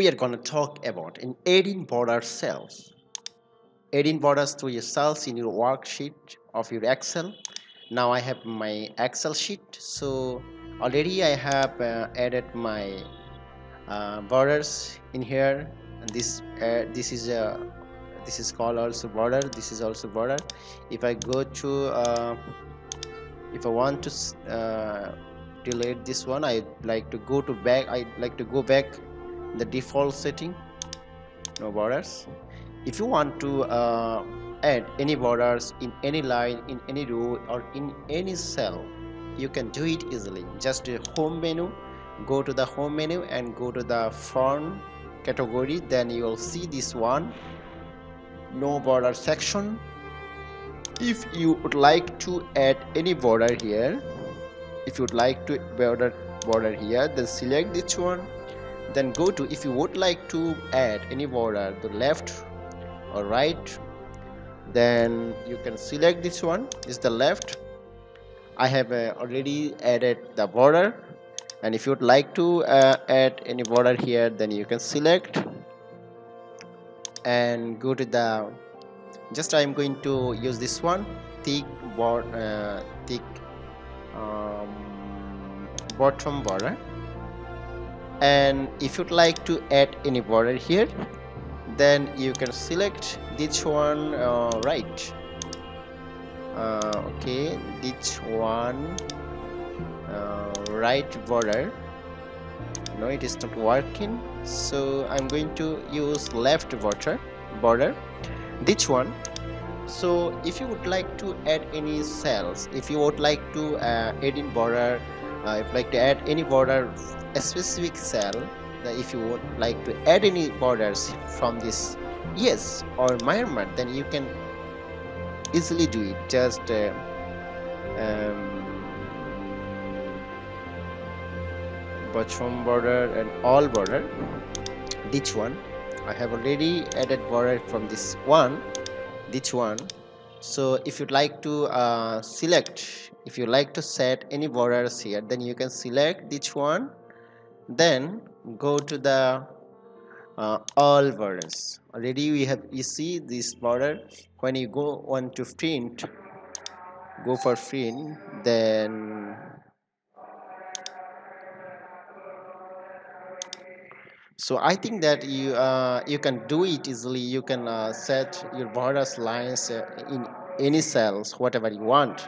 we are going to talk about in adding border cells. Adding borders to your cells in your worksheet of your Excel. Now I have my Excel sheet. So already I have added my borders in here, and this is called also border. This is also border. If I go to if I want to delete this one, I like to go to back. I like to go back the default setting, no borders. If you want to add any borders in any line, in any row, or in any cell, you can do it easily. Just a home menu, go to the home menu and go to the font category. Then you will see this one, no border section. If you would like to add any border here, if you would like to border here, then select this one. Then go to, if you would like to add any border to left or right, then you can select this one, is the left. I have already added the border, and if you would like to add any border here, then you can select and go to the, just I'm going to use this one, thick thick bottom border. And if you'd like to add any border here, then you can select this one, right, okay, this one, right border. No, it is not working, so I'm going to use left border, this one. So if you would like to add any cells, if you would like to add in border, if you like to add any border, a specific cell, if you would like to add any borders from this yes or Myanmar, then you can easily do it. Just bottom border and all border, this one I have already added border from this one, this one. So if you'd like to select, if you like to set any borders here, then you can select this one, then go to the all borders. Already we have, you see this border. When you go on to print, go for print, then so I think that you can do it easily. You can set your borders lines in any cells, whatever you want.